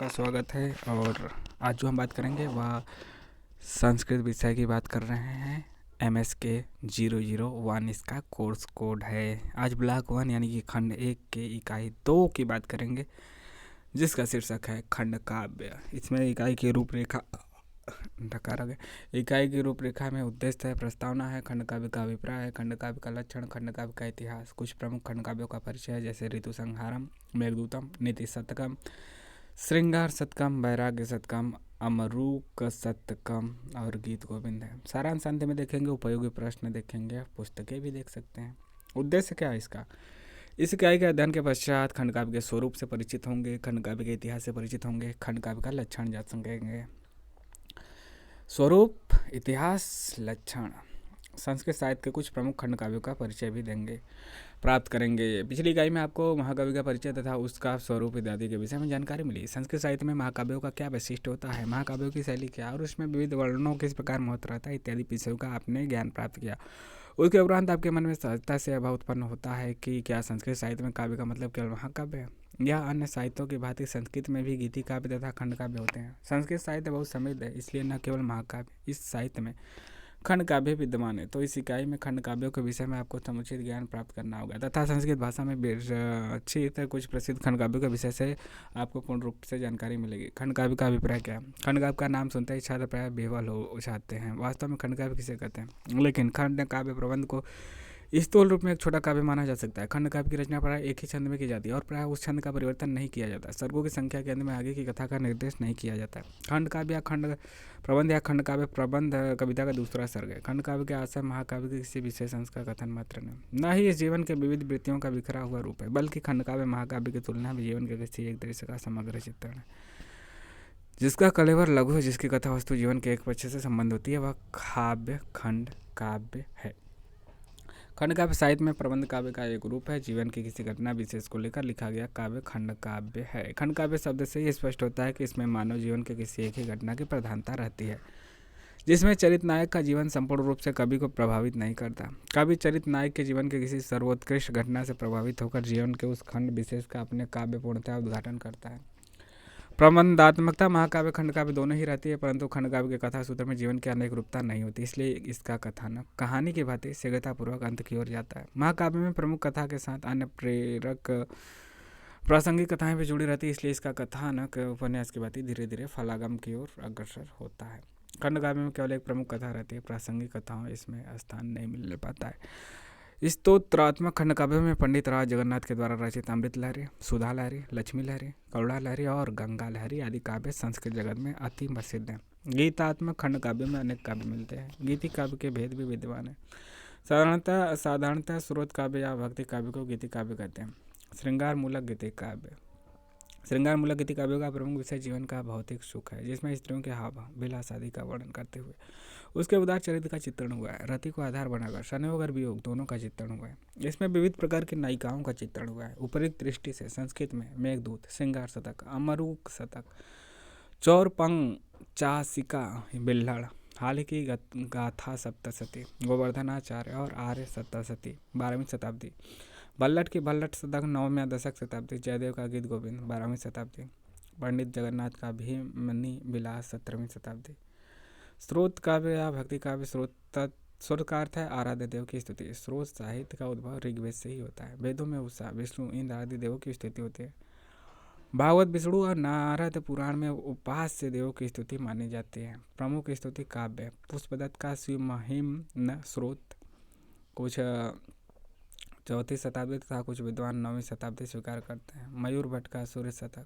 आपका स्वागत है। और आज जो हम बात करेंगे वह संस्कृत विषय की बात कर रहे हैं। MSK 001 इसका कोर्स कोड है। आज ब्लॉक 1 यानी कि खंड 1 के इकाई 2 की बात करेंगे, जिसका शीर्षक है खंड काव्य। इसमें इकाई की रूपरेखा इकाई की रूपरेखा में उद्देश्य है, प्रस्तावना है, खंड काव्य का अभिप्राय है, खंड काव्य का लक्षण, खंड काव्य का इतिहास, कुछ प्रमुख खंड काव्यों का परिचय है जैसे ऋतु संहारम, मेघदूतम, नीति शतकम, श्रृंगार शतकम, वैराग्य शतकम, अमरूक शतकम और गीत गोविंद है। सारांश अंत में देखेंगे, उपयोगी प्रश्न देखेंगे, पुस्तकें भी देख सकते हैं। उद्देश्य क्या है इसका? इस इकाई के अध्ययन के पश्चात खंड काव्य के स्वरूप से परिचित होंगे, खंड काव्य के इतिहास से परिचित होंगे, खंड काव्य का लक्षण जान सकेंगे। स्वरूप, इतिहास, लक्षण, संस्कृत साहित्य के कुछ प्रमुख खंड काव्यों का परिचय भी देंगे, प्राप्त करेंगे। पिछली इकाई में आपको महाकाव्य का परिचय तथा उसका स्वरूप इत्यादि के विषय में जानकारी मिली। संस्कृत साहित्य में महाकाव्यों का क्या वैशिष्ट होता है, महाकाव्यों की शैली क्या और उसमें विविध वर्णों किस प्रकार महत्व रहता है इत्यादि विषयों का आपने ज्ञान प्राप्त किया। उसके उपरांत आपके मन में सहजता से अभाव उत्पन्न होता है कि क्या संस्कृत साहित्य में काव्य का मतलब केवल महाकाव्य है या अन्य साहित्यों की भांति संस्कृत में भी गीति काव्य तथा खंड काव्य होते हैं। संस्कृत साहित्य बहुत समृद्ध है, इसलिए न केवल महाकाव्य, इस साहित्य में खंड काव्य विद्यमान है। तो इस इकाई में खंड काव्यों के विषय में आपको समुचित ज्ञान प्राप्त करना होगा तथा संस्कृत भाषा में विरचित कुछ प्रसिद्ध खंड काव्यों के विषय से आपको पूर्ण रूप से जानकारी मिलेगी। खंड काव्य का अभिप्राय क्या है? खंड काव्य का नाम सुनते ही छात्र प्राय बेवल हो जाते हैं। वास्तव में खंड काव्य किसे कहते हैं? लेकिन खंड काव्य प्रबंध को स्थूल रूप में एक छोटा काव्य माना जा सकता है। खंड काव्य की रचना प्राय एक ही छंद में की जाती है और प्राय उस छंद का परिवर्तन नहीं किया जाता। सर्गों की संख्या के अंत में आगे की कथा का निर्देश नहीं किया जाता। खंड काव्य या खंड प्रबंध या खंड काव्य प्रबंध कविता का दूसरा सर्ग है। खंड काव्य के आशय महाकाव्य के किसी विशेष अंश का कथन मात्र नहीं, न ही इस जीवन के विविध वृत्तियों का बिखरा हुआ रूप है, बल्कि खंड काव्य महाकाव्य की तुलना में जीवन के किसी एक दृश्य का समग्र चित्रण है, जिसका कलेवर लघु है, जिसकी कथा वस्तु जीवन के एक पक्ष से संबंध होती है, वह काव्य खंड काव्य है। खंड काव्य साहित्य में प्रबंध काव्य का एक रूप है। जीवन की किसी घटना विशेष को लेकर लिखा गया काव्य खंड काव्य है। खंड काव्य शब्द से ही स्पष्ट होता है कि इसमें मानव जीवन के किसी एक ही घटना की प्रधानता रहती है, जिसमें चरित्र नायक का जीवन संपूर्ण रूप से कवि को प्रभावित नहीं करता। कवि चरित्र नायक के जीवन के किसी सर्वोत्कृष्ट घटना से प्रभावित होकर जीवन के उस खंड विशेष का अपने काव्य पूर्णतः उद्घाटन करता है। प्रबंधात्मकता महाकाव्य खंड काव्य दोनों ही रहती है, परंतु खंड काव्य के कथा सूत्र में जीवन की अनेक रूपता नहीं होती, इसलिए इसका कथानक कहानी की भांति शीघ्रतापूर्वक अंत की ओर जाता है। महाकाव्य में प्रमुख कथा के साथ अन्य प्रेरक प्रासंगिक कथाएं भी जुड़ी रहती है, इसलिए इसका कथानक उपन्यास की भांति धीरे धीरे फलागम की ओर अग्रसर होता है। खंड काव्य में केवल एक प्रमुख कथा रहती है, प्रासंगिक कथाओं इसमें स्थान नहीं मिल पाता है। स्तोत्रात्मक खंड काव्यों में पंडित राज जगन्नाथ के द्वारा रचित अमृत लहरी, सुधा लहरी, लक्ष्मी लहरी, करुणा लहरी और गंगा लहरी आदि काव्य संस्कृत जगत में अति प्रसिद्ध हैं। गीतात्मक खंड काव्यों में अनेक काव्य मिलते हैं। गीति काव्य के भेद भी विद्यमान है। साधारणतः स्रोत काव्य या भक्ति काव्य को गीति काव्य कहते हैं। श्रृंगार मूलक गीति काव्य। श्रृंगार मूलक गीति काव्यों का प्रमुख विषय जीवन का भौतिक सुख है, जिसमें स्त्रियों के हाव भाव, विलास आदि का वर्णन करते हुए उसके उदार चरित्र का चित्रण हुआ है। रति को आधार बनाकर संयोग और वियोग दोनों का चित्रण हुआ है। इसमें विविध प्रकार की नायिकाओं का चित्रण हुआ है। उपयुक्त दृष्टि से संस्कृत में मेघदूत, श्रृंगार शतक, अमरूक शतक, चौरपंग, चासिका, बिल्हड़, हाल की गाथा सप्तशती, गोवर्धनाचार्य और आर्य सप्तशती 12वीं शताब्दी, बल्लट की बल्लट शतक 9वीं दशक शताब्दी, जयदेव का गीत गोविंद 12वीं शताब्दी, पंडित जगन्नाथ का भीमनी विलास 17वीं शताब्दी। स्रोत काव्य या भक्ति काव्य। स्रोत का अर्थ है आराध्य देव की स्तुति। स्रोत साहित्य का उद्भव ऋग्वेद से ही होता है। वेदों में उषा, विष्णु, इंद्र आदि देवों की स्तुति होती है। भागवत, विष्णु और नारद पुराण में उपास्य देवों की स्तुति मानी जाती है। प्रमुख स्तुति काव्य पुष्पदत्त का शिव महिम न स्रोत कुछ 4वीं शताब्दी तथा कुछ विद्वान 9वीं शताब्दी स्वीकार करते हैं। मयूर भट्ट का सूर्य शतक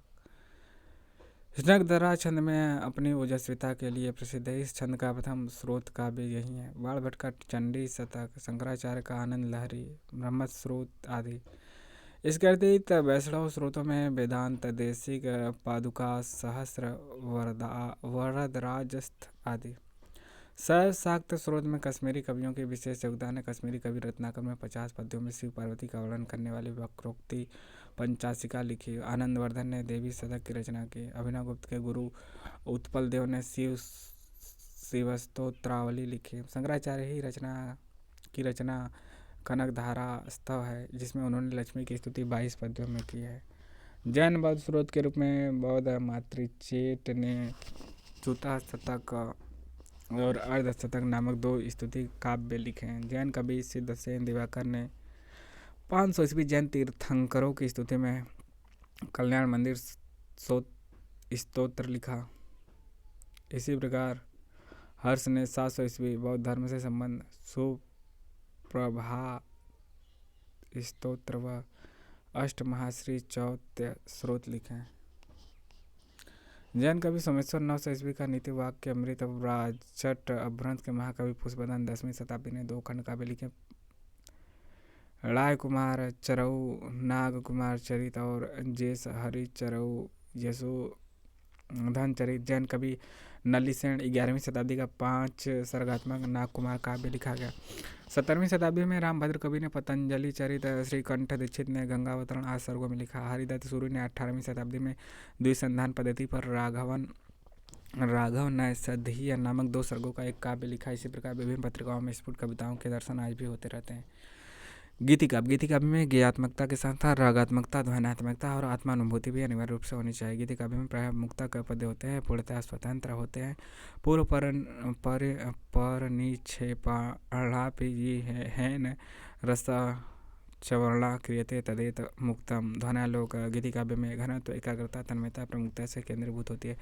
स्नग्धरा छंद में अपनी ओजस्विता के लिए प्रसिद्ध है। इस छंद का प्रथम स्रोत काव्य यही है। बाण भट्ट का चंडी शतक, शंकराचार्य का आनंद लहरी, ब्रह्म स्रोत आदि। इसके अतिरिक्त वैष्णव स्रोतों में वेदांत, देशिक, पादुका, सहस्र, वरदराजस्थ आदि। शैव शाक्त स्रोत में कश्मीरी कवियों के विशेष योगदान है। कश्मीरी कवि रत्नाकर में 50 पद्यों में शिव पार्वती का वर्णन करने वाली वक्रोक्ति पंचाशिका लिखी। आनंदवर्धन ने देवी शतक की रचना की। अभिनव गुप्त के गुरु उत्पल देव ने शिवस्तोत्रावली लिखी। शंकराचार्य ही रचना कनकधारा स्तव है, जिसमें उन्होंने लक्ष्मी की स्तुति 22 पद्यों में की है। जैन बौद्ध स्रोत के रूप में बौद्ध मातृचेट ने चूता शतक और अर्ध शतक नामक 2 स्तुति काव्य लिखे हैं। जैन कवि सिद्धसेन दिवाकर ने 500 ईस्वी जैन तीर्थंकरों की स्तुति में कल्याण मंदिर स्तोत्र लिखा। इसी प्रकार हर्ष ने 700 ईस्वी बौद्ध धर्म से संबंध सुप्रभा स्तोत्र व अष्टमहाश्री चौत्य स्रोत लिखे हैं। जैन कवि सोमेश्वर 900 ईस्वी का नीति वाक्य अमृत राजट अभ्रंश के महाकवि पुष्पदन 10वीं शताब्दी ने 2 खंड काव्य लिखे। राय कुमार चरऊ नाग कुमार चरित और जेस हरि चरऊ यशोधन चरित। जैन कवि नलिसेन 11वीं शताब्दी का 5 सर्गात्मक नाग कुमार काव्य लिखा गया। 17वीं शताब्दी में रामभद्र कवि ने पतंजलि चरित, श्रीकंठ दीक्षित ने गंगावतरण आदि सर्गों में लिखा। हरिदत्त सूरि ने 18वीं शताब्दी में द्विसंधान पद्धति पर राघव नैषधीय नामक 2 सर्गों का एक काव्य लिखा। इसी प्रकार विभिन्न पत्रिकाओं में स्फुट कविताओं के दर्शन आज भी होते रहते हैं। गीति काव्य में गेयात्मकता के साथ साथ रागात्मकता, ध्वन्यात्मकता और आत्मानुभूति भी अनिवार्य रूप से होनी चाहिए। गीति काव्य में प्रायः मुक्ता के पद्य होते हैं, पूर्णतः स्वतंत्र होते हैं। पूर्व परिनिक्षेपाणापि हेन रस चवर्णा क्रियते तदेत मुक्तम। ध्वन्यालोक गीति काव्य में घनत्व, एकाग्रता, तन्मयता, प्रमुखता से केंद्रीभूत होती है।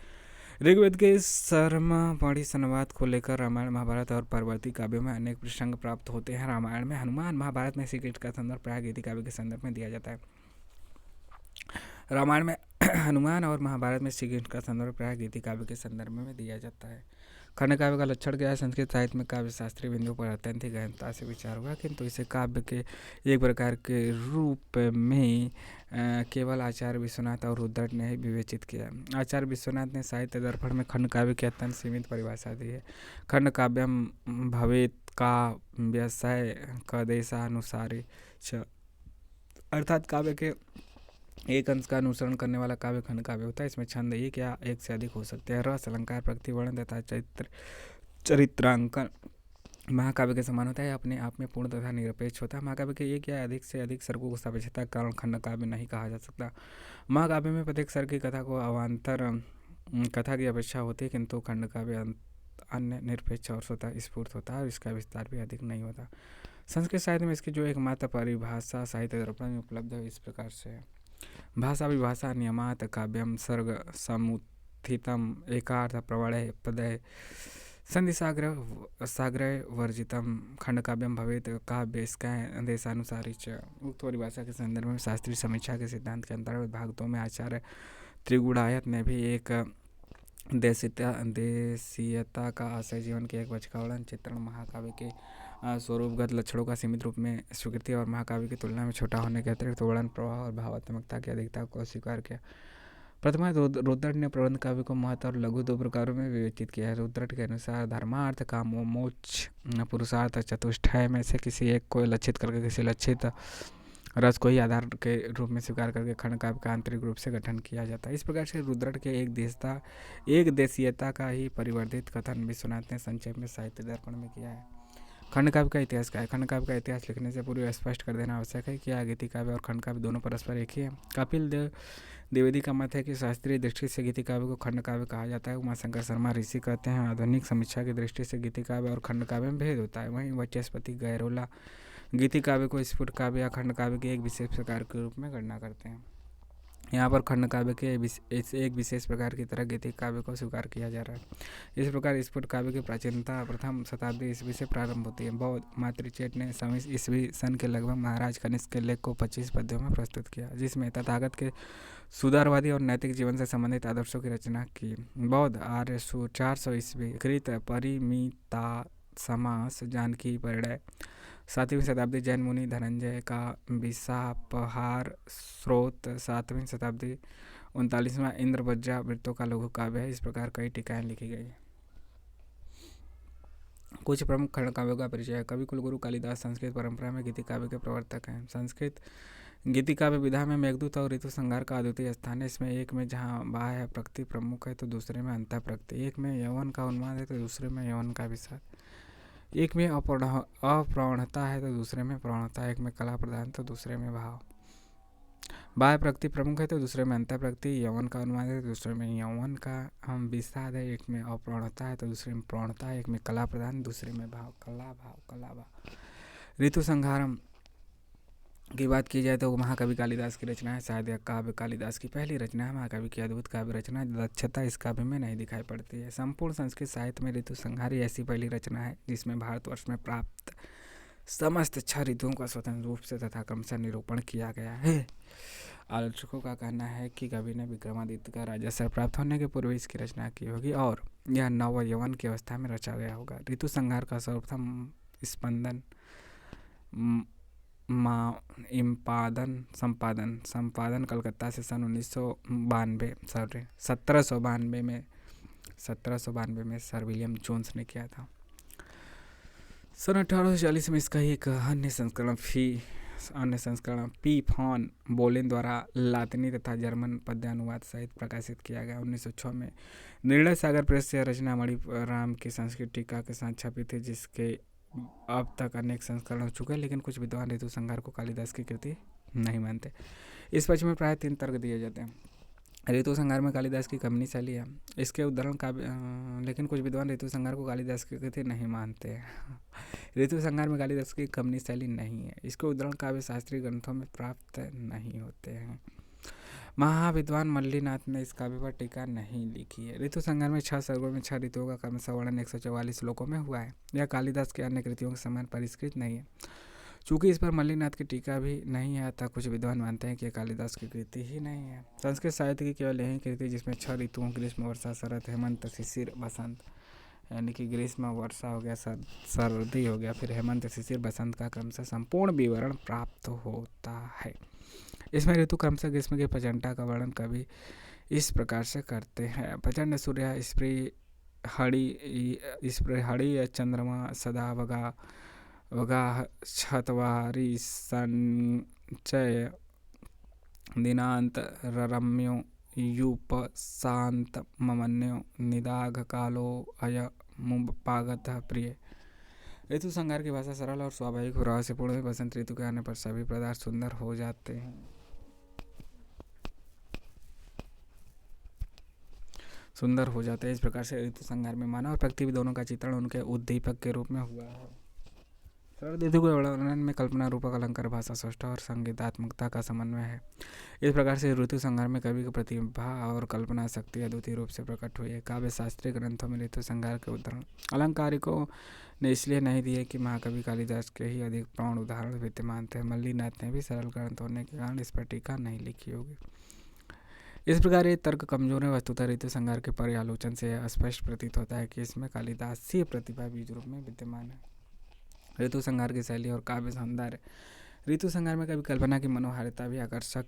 ऋग्वेद के सर्मपणि संवाद को लेकर रामायण, महाभारत और परवर्ती काव्यों में अनेक प्रसंग प्राप्त होते हैं। रामायण में हनुमान, महाभारत में श्री कृष्ण का संदर्भ प्रायः गीति काव्य के संदर्भ में दिया जाता है। रामायण में हनुमान और महाभारत में श्री कृष्ण का संदर्भ प्रायः गीति काव्य के संदर्भ में दिया जाता है। खंड काव्य का लक्षण क्या है? संस्कृत साहित्य में काव्य शास्त्रीय बिंदुओं पर अत्यंत ही गहनता से विचार हुआ, किंतु इसे काव्य के एक प्रकार के रूप में केवल आचार्य विश्वनाथ और रुद्रट ने ही विवेचित किया। आचार्य विश्वनाथ ने साहित्य दर्पण में खंड काव्य की अत्यंत सीमित परिभाषा दी है। खंड काव्यम भवेत् काव्यस्य कदेशानुसारी च, अर्थात काव्य के एक अंश का अनुसरण करने वाला काव्य खंड काव्य होता है। इसमें छंद एक या एक से अधिक हो सकते हैं। रस, अलंकार, प्रकृति वर्णन तथा चरित्रांकन महाकाव्य के समान होता है। अपने आप में पूर्ण तथा निरपेक्ष होता है। महाकाव्य के एक या अधिक से अधिक सर्गों को सापेक्षता के कारण खंड काव्य नहीं कहा जा सकता। महाकाव्य में प्रत्येक सर्ग की कथा को अवान्तर कथा की अपेक्षा होती है, किंतु खंड काव्य अन्य निरपेक्ष और स्वतः स्फूर्त होता है और इसका विस्तार भी अधिक नहीं होता। संस्कृत साहित्य में इसकी जो एकमात्र परिभाषा साहित्य दर्पण में उपलब्ध है इस प्रकार से है। भाषा विभाषा नियमात काव्यम सर्ग समुत्थितम एकार्थ प्रवणय पदय संधिसाग्रह वर्जितम खंड काव्यम भवेत् काव्यस्कै देशानुसारी च। उक्त परिभाषा के संदर्भ में शास्त्रीय समीक्षा के सिद्धांत के अंतर्गत भाग 2 में आचार्य त्रिगुणायत ने भी एक देशीयता का आशय जीवन के एक वच का वर्णन चित्रण महाकाव्य के स्वरूपगत लक्षणों का सीमित रूप में स्वीकृति और महाकाव्य की तुलना में छोटा होने के अतिरिक्त वर्णन प्रवाह और भावात्मकता की अधिकता को अस्वीकार किया। प्रथमा रुद्रट ने प्रबंध काव्य को महत् और लघु 2 प्रकारों में विवेचित किया है। रुद्रट के अनुसार धर्मार्थ काम मोक्ष पुरुषार्थ चतुष्टय में से किसी एक को लक्षित करके किसी लक्षित रस को ही आधार के रूप में स्वीकार करके खंड काव्य का आंतरिक रूप से गठन किया जाता है। इस प्रकार से रुद्रट के एक देशीयता का ही परिवर्धित कथन विश्वनाथ ने संक्षेप में साहित्य दर्पण में किया है। खंड काव्य का इतिहास क्या है? खंड काव्य का इतिहास लिखने से पूर्व स्पष्ट कर देना आवश्यक है कि गीति काव्य और खंड काव्य दोनों परस्पर एक ही है। कपिल देव द्विवेदी का मत है कि शास्त्रीय दृष्टि से गीति काव्य को खंड काव्य कहा जाता है। उमाशंकर शर्मा ऋषि कहते हैं आधुनिक समीक्षा की दृष्टि से गीति काव्य और खंड काव्य में भेद होता है। वहीं वाचस्पति गैरोला गीति काव्य को स्फुट काव्य या खंड काव्य के एक विशेष प्रकार के रूप में गणना करते हैं। यहाँ पर खंड काव्य के एक विशेष प्रकार की तरह गीति काव्य को स्वीकार किया जा रहा है। इस प्रकार स्फुट काव्य की प्राचीनता प्रथम शताब्दी ईस्वी से प्रारंभ होती है। बौद्ध मातृचेट ने 27 ईस्वी सन के लगभग महाराज कनिष्क के लेख को 25 पद्यों में प्रस्तुत किया, जिसमें तथागत के सुधारवादी और नैतिक जीवन से संबंधित आदर्शों की रचना की। बौद्ध आर्य 400 ईस्वी कृत परिमिता समास जानकी परिणय। 7वीं शताब्दी जैन मुनि धनंजय का विशापहार स्रोत। 7वीं शताब्दी 39वां इंद्रवज्रा वृत्तों का लघु काव्य है। इस प्रकार कई टीकाएं लिखी गई। कुछ प्रमुख खंड काव्यों का परिचय है। कवि कुलगुरु कालिदास संस्कृत परंपरा में गीति काव्य के प्रवर्तक हैं। संस्कृत गीति काव्य विधा में मेघदूत और ऋतु संहार का अद्वितीय स्थान है। इसमें एक में जहाँ बाह्य प्रकृति प्रमुख है तो दूसरे में अंतः प्रकृति, एक में यौवन का उन्माद है तो दूसरे में यौवन का विषाद, एक में अप्रवणता है तो दूसरे में प्रवणता, एक में कला प्रधान तो दूसरे में भाव। बाह्य प्रकृति प्रमुख है तो दूसरे में अंतर प्रकृति, यौवन का अनुवाद है तो दूसरे में यौवन का हम विषाद है, एक में अप्रौढ़ता है तो दूसरे में प्रौढ़ता है, एक में कला प्रधान दूसरे में कला भाव। ऋतु संहारम की बात की जाए तो महाकवि कालिदास की रचना है, शायद यह काव्य कालिदास की पहली रचना है। महाकवि की अद्भुत काव्य रचना, दक्षता इस काव्य में नहीं दिखाई पड़ती है। संपूर्ण संस्कृत साहित्य में ऋतु संहारी ऐसी पहली रचना है जिसमें भारतवर्ष में प्राप्त समस्त 6 ऋतुओं का स्वतंत्र रूप से तथा क्रमशः निरूपण किया गया है। आलोचकों का कहना है कि कवि ने विक्रमादित्य का राजस्व प्राप्त होने के पूर्व इसकी रचना की होगी और यह नव यौवन की अवस्था में रचा गया होगा। ऋतु संहार का सर्वप्रथम स्पंदन संपादन कलकत्ता से सन 1792 में सर विलियम जोन्स ने किया था। सन 1840 में इसका एक अन्य संस्करण पी फॉन बोलेन द्वारा लातिनी तथा जर्मन पद्यानुवाद सहित प्रकाशित किया गया। 1906 में निर्णय सागर प्रेस से रचना मणिराम की संस्कृत टीका के साथ छपी थी, जिसके अब तक अनेक संस्करण हो चुके हैं, लेकिन कुछ विद्वान ऋतु संहार को कालिदास की कृति नहीं मानते। इस पक्ष में प्राय 3 तर्क दिए जाते हैं। ऋतु संहार में कालिदास की कमनी शैली है, इसके उदाहरण का लेकिन कुछ विद्वान ऋतु संहार को कालिदास की कृति नहीं मानते हैं। ऋतु संहार में कालिदास की कमनी शैली नहीं है, इसके उदाहरण काव्य शास्त्रीय ग्रंथों में प्राप्त नहीं होते हैं। महाविद्वान मल्लीनाथ ने इस काव्य पर टीका नहीं लिखी है। ऋतु संहार में 6 सर्गों में 6 ऋतुओं का क्रमशः वर्णन 144 श्लोकों में हुआ है। यह कालिदास के अन्य कृतियों के समान परिष्कृत नहीं है। चूँकि इस पर मल्लीनाथ की टीका भी नहीं है, अतः कुछ विद्वान मानते हैं कि कालिदास की कृति ही नहीं है। संस्कृत साहित्य की केवल यही कृति जिसमें 6 ऋतुओं ग्रीष्म, वर्षा, शरद, हेमंत, शिशिर, बसंत, यानी कि ग्रीष्म, वर्षा हो गया, सर्दी हो गया, फिर हेमंत, शिशिर, बसंत का क्रमशः संपूर्ण विवरण प्राप्त होता है। इसमें ऋतु क्रमशः ग्रीष्म की प्रचंडता का वर्णन कवि इस प्रकार से करते हैं। प्रचंड सूर्य, स्पृहड़ी, चंद्रमा, सदा वगा छतवारी, संचय, दिनांत, ररम्यो, यूप, शांत, ममन्यो, निदाघ, कालो, अय, मुपागत, प्रिय। ऋतु संहार की भाषा सरल और स्वाभाविक और रहस्यपूर्ण है। बसंत ऋतु के आने पर सभी पदार्थ सुंदर हो जाते हैं। इस प्रकार से ऋतु संहार में मानव और प्रकृति दोनों का चित्रण उनके उद्दीपक के रूप में हुआ है। शरद ऋतु के वर्णन में कल्पना रूपक अलंकार, भाषा, स्रष्टा और संगीतात्मकता का समन्वय है। इस प्रकार से ऋतु संहार में कवि की प्रतिभा और कल्पना शक्ति अद्वितीय रूप से प्रकट हुई है। काव्य शास्त्रीय ग्रंथों में ऋतु संहार के उदाहरण अलंकारिकों ने इसलिए नहीं दिए कि महाकवि कालिदास के ही अधिक प्रौढ़ उदाहरण विद्यमान थे। मल्लीनाथ ने भी सरल ग्रंथ होने के कारण इस पर टीका नहीं लिखी होगी। इस प्रकार ये तर्क कमजोर है। वस्तुतः ऋतु संहार के पर्यालोचन से यह स्पष्ट प्रतीत होता है कि इसमें कालिदासीय प्रतिभा बीज रूप में विद्यमान है। ऋतु संहार की शैली और काव्य सौंदर्य। ऋतु संहार में कवि कल्पना की मनोहारिता भी आकर्षित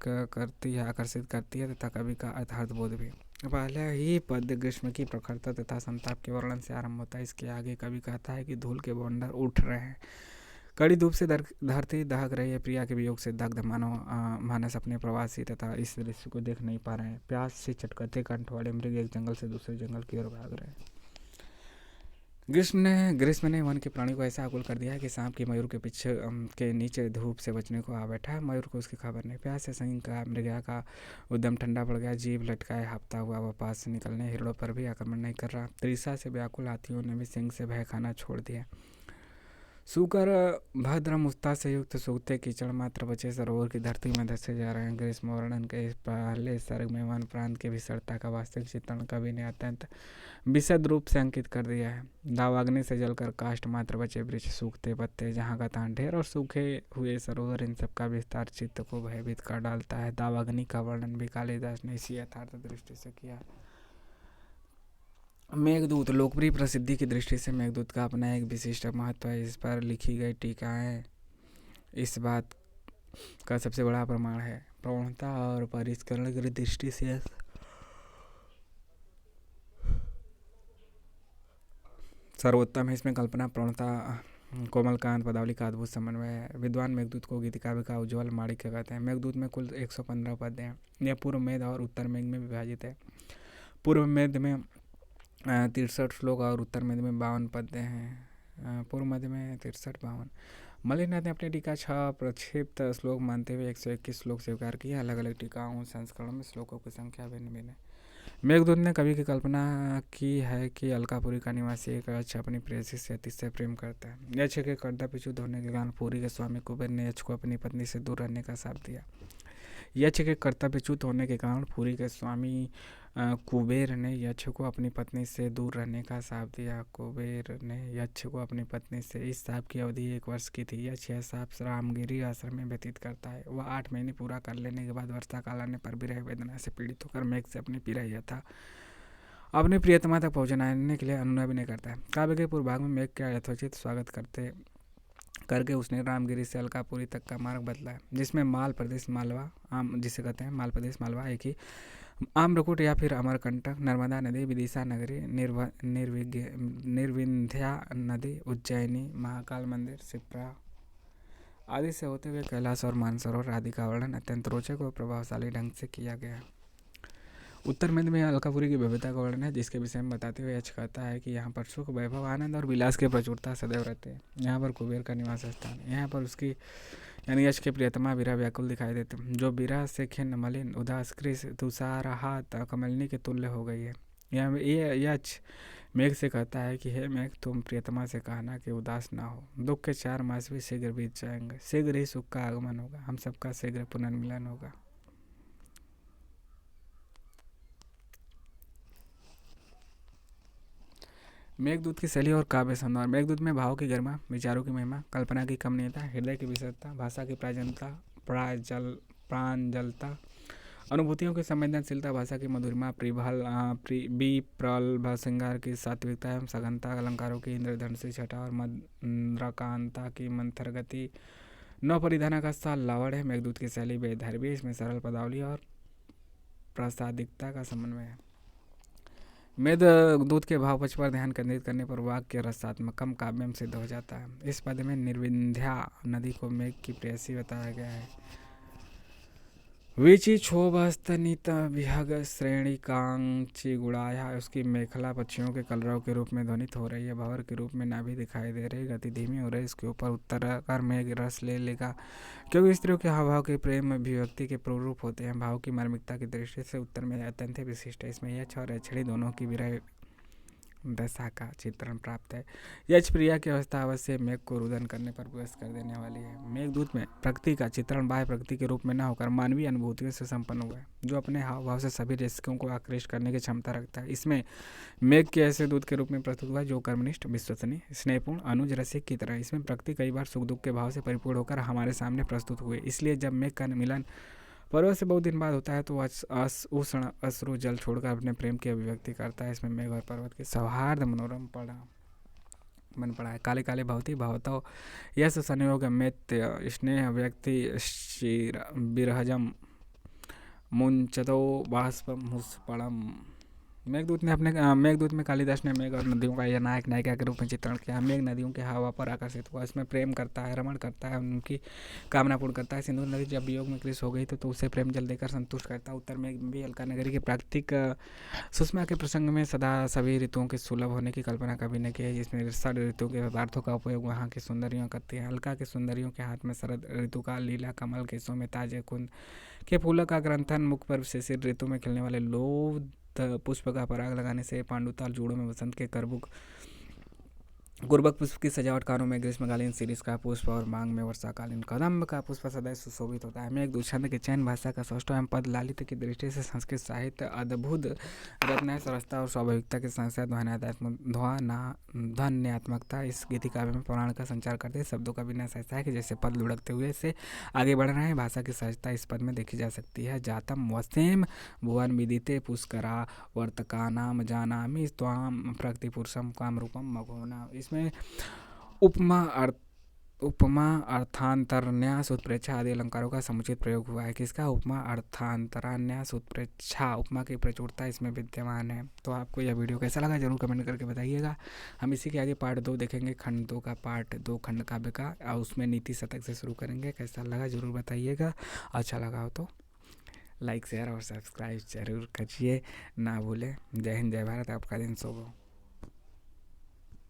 करती है तथा कवि का अर्थार्थ बोध भी। पहले ही पद ग्रीष्म की प्रखरता तथा संताप के वर्णन से आरंभ होता है। इसके आगे कवि कहता है कि धूल के बौंडर उठ रहे हैं, कड़ी धूप से धरती दहक रही है, प्रिया के वियोग से दग्ध मानस अपने प्रवासी तथा इस दृश्य को देख नहीं पा रहे हैं। प्यास से चटकते कंठ वाले मृग एक जंगल से दूसरे जंगल की ओर भाग रहे हैं। ग्रीष्म ने वन के प्राणी को ऐसा आकुल कर दिया है कि सांप की मयूर के पीछे के नीचे धूप से बचने को आ बैठा है। मयूर को उसकी खबर नहीं। प्यास से सिंह का मृगया का उद्यम ठंडा पड़ गया। जीभ लटकाए हाफता हुआ वह पास से निकलने हिरणों पर भी आक्रमण नहीं कर रहा। तृषा से व्याकुल हाथियों ने भी सिंह से भय खाना छोड़ दिया। सूकर भद्र मुस्ता से युक्त सूखते कीचड़ मात्र बचे सरोवर की धरती में धसे जा रहे हैं। ग्रीष्म वर्णन के इस पहले सर्ग में वन प्रांत की विषरता का वास्तविक चित्रण कवि ने अत्यंत विशद रूप से अंकित कर दिया है। दावाग्नि से जलकर काष्ठ मात्र बचे वृक्ष, सूखते पत्ते, जहाँ का तहाँ ढेर और सूखे हुए सरोवर, इन सब का विस्तार चित्त को भयभीत कर डालता है। दावाग्नि का वर्णन भी कालिदास ने इसी यथार्थ दृष्टि से किया। मेघदूत लोकप्रिय प्रसिद्धि की दृष्टि से मेघदूत का अपना एक विशिष्ट महत्व है। इस पर लिखी गई टीकाएं इस बात का सबसे बड़ा प्रमाण है। प्रौढ़ता और परिष्करण की दृष्टि से सर्वोत्तम है। इसमें कल्पना, प्रौढ़ता, कोमलकांत, पदावली का अद्भुत समन्वय है। विद्वान मेघदूत को गीतिकाव्य का उज्ज्वल माणिक्य कहते हैं। मेघदूत में कुल 115 पद्य हैं। यह पूर्व मेघ और उत्तर मेघ में विभाजित है। पूर्व मेघ में 63 श्लोक और उत्तर मध्य में 52 पद्य हैं। पूर्व मध्य में 63-52। मल्लिनाथ ने अपनी टीका 6 प्रक्षिप्त श्लोक मानते हुए 121 श्लोक स्वीकार किए। अलग अलग टीकाओं संस्करणों में श्लोकों की संख्या भिन्न भिन्न है। मेघदूत ने कवि की कल्पना की है कि अलकापुरी का निवासी एक यक्ष अपनी प्रेयसी से अतिशय प्रेम करता है। यक्ष के कर्दप्यच्युत होने के कारण पुरी के स्वामी कुबेर ने यक्ष को अपनी पत्नी से दूर रहने का शाप दिया। यक्ष के कर्तव्यच्युत होने के कारण पुरी के स्वामी कुबेर ने यक्ष को अपनी पत्नी से दूर रहने का शाप दिया। कुबेर ने यक्ष को अपनी पत्नी से इस शाप की अवधि 1 वर्ष की थी। यक्ष यह शाप रामगिरी आश्रम में व्यतीत करता है। वह 8 महीने पूरा कर लेने के बाद वर्षा काल आने पर विरह वेदना से पीड़ित होकर मेघ से अपनी पिरैया था अपनी प्रियतमा तक पहुंचाने के लिए अनुनय करता है। काव्य के पूर्व भाग में मेघ का यथोचित स्वागत करके उसने रामगिरी से अलकापुरी तक का मार्ग बदला है, जिसमें माल प्रदेश मालवा जिसे कहते हैं माल प्रदेश मालवा एक ही आम्रकूट या फिर अमरकंटक, नर्मदा नदी, विदिशा नगरी, निर्विंध्या नदी, उज्जैनी, महाकाल मंदिर, शिप्रा आदि से होते हुए कैलाश और मानसरोवर आदि का वर्णन अत्यंत रोचक और प्रभावशाली ढंग से किया गया। उत्तर में अलकापुरी की भव्यता का वर्णन है, जिसके विषय में बताते हुए यक्ष कहता है कि यहाँ पर सुख, वैभव, आनंद और विलास की प्रचुरता सदैव रहते हैं। यहाँ पर कुबेर का निवास स्थान है। यहाँ पर उसकी यानी यक्ष के प्रियतमा विरह व्याकुल दिखाई देते हैं, जो विरह से खिन्न, मलिन, उदास, कृष, तुषारहात कमलिनी के तुल्य हो गई है। ये यक्ष मेघ से कहता है कि हे मेघ, तुम प्रियतमा से कहना कि उदास ना हो। दुख के 4 मास भी शीघ्र बीत जाएंगे। शीघ्र ही सुख का आगमन होगा। हम सबका शीघ्र पुनर्मिलन होगा। मेघदूत की शैली और काव्य सौंदर्य। मेघदूत में भाव की गरिमा, विचारों की महिमा, कल्पना की कमनीयता, हृदय की विशदता, भाषा की प्रांजलता, अनुभूतियों की संवेदनशीलता, भाषा की मधुरिमा, विप्रलभ श्रृंगार की सात्विकता एवं सघनता, अलंकारों की इंद्रधनुषी छटा और मद्रकांता की मंथर गति, नव परिधान का सा लावड़ है। मेघदूत की शैली बेधर्मी, इसमें सरल पदावली और प्रासादिकता का समन्वय है। मेघदूत के भाव पक्ष पर ध्यान केंद्रित करने पर वाक्य रसात्मकम काव्यम सिद्ध हो जाता है। इस पद में निर्विंध्या नदी को मेघ की प्रेयसी बताया गया है। विचि क्षोभस्तनित विहग श्रेणी कांची गुड़ाया, उसकी मेखला पक्षियों के कलरव के रूप में ध्वनित हो रही है। भंवर के रूप में नाभि दिखाई दे रही, गति धीमी हो रही। इसके ऊपर उत्तर कर मेघ रस ले लेगा, क्योंकि स्त्रियों के हाव भाव के प्रेम अभिव्यक्ति के प्रारूप होते हैं। भाव की मार्मिकता की दृष्टि से उत्तर में अत्यंत विशिष्ट है। इसमें यक्ष और यक्षिणी दोनों की विरह दशा का चित्रण प्राप्त है। यक्ष प्रिया की अवस्था अवश्य मेघ को रुदन करने पर विवश कर देने वाली है। मेघदूत में प्रकृति का चित्रण बाह्य प्रकृति के रूप में न होकर मानवीय अनुभूतियों से संपन्न हुआ है, जो अपने हाव भाव से सभी रसिकों को आकृष्ट करने की क्षमता रखता है। इसमें मेघ के ऐसे दूत के रूप में प्रस्तुत हुआ जो कर्मनिष्ठ, विश्वसनीय, स्नेहपूर्ण, अनुज, रसिक की तरह। इसमें प्रकृति कई बार सुख दुख के भाव से परिपूर्ण होकर हमारे सामने प्रस्तुत हुए। इसलिए जब मेघ का मिलन पर्वत से बहुत दिन बाद होता है तो उष्ण अश्रु जल छोड़कर अपने प्रेम की अभिव्यक्ति करता है। इसमें मेघ और पर्वत के सौहार्द मनोरम बन पड़ा है। काले काले भवती भवतो यश संयोग मैत्य स्नेह व्यक्ति विरहजम मुंचतो बाष्प मुस्पड़म। मेघदूत में कालिदास ने मेघ और नदियों का यह नायक नायिका के रूप में चित्रण किया। मेघ नदियों के हवा पर आकर्षित हुआ, इसमें प्रेम करता है, रमण करता है, उनकी कामना पूर्ण करता है। सिंधु नदी जब वियोग में कृष हो गई तो उसे प्रेम जल देकर संतुष्ट करता है। उत्तर में भी अलका नगरी के प्राकृतिक सुषमा के प्रसंग में सदा सभी ऋतुओं के सुलभ होने की कल्पना कभी ने की है, जिसमें षड ऋतुओं के पदार्थों का उपयोग वहाँ की सुंदरियों करती है। अलका के सुंदरियों के हाथ में शरद ऋतु का लीला कमल, केसों में ताजे कुंद के फूलों का ग्रंथन, मुख पर शिशिर ऋतु में खिलने वाले लोभ पुष्प का पराग लगाने से, पांडुताल जोड़ों में वसंत के गुरबक पुष्प की सजावट, कानों में ग्रीष्मकालीन शिरीष का पुष्प और मांग में वर्षाकालीन कदम्ब का पुष्प सदैव सुशोभित होता है। मेघदूत छंद के चयन, भाषा का सौष्ठव एवं पद लालित्य की दृष्टि से संस्कृत साहित्य अद्भुत रत्न सरसता और स्वाभाविकता के साथ साथ ध्वन्यात्मकता इस गीति काव्य में पुराण का संचार करते शब्दों का विन्यास ऐसा है कि जैसे पद लुढ़कते हुए से आगे बढ़ रहे हैं। भाषा की सहजता इस पद में देखी जा सकती है। जातम वसेम भुवन विदिते पुष्करा वर्तकानाम जानामि त्वाम प्रकृति पुरुषम काम रूपम मघोना। इसमें उपमा अर्थांतरन्यास उत्प्रेक्षा आदि अलंकारों का समुचित प्रयोग हुआ है। किसका? उपमा अर्थांतरन्यास उत्प्रेक्षा, उपमा की प्रचुरता इसमें विद्यमान है। तो आपको यह वीडियो कैसा लगा जरूर कमेंट करके बताइएगा। हम इसी के आगे पार्ट 2 देखेंगे, खंड 2 का पार्ट 2 खंड काव्य का, और उसमें नीति शतक से शुरू करेंगे। कैसा लगा जरूर बताइएगा। अच्छा लगा हो तो लाइक शेयर और सब्सक्राइब जरूर करिए ना भूलें। जय हिंद, जय भारत। आपका दिन शुभ हो।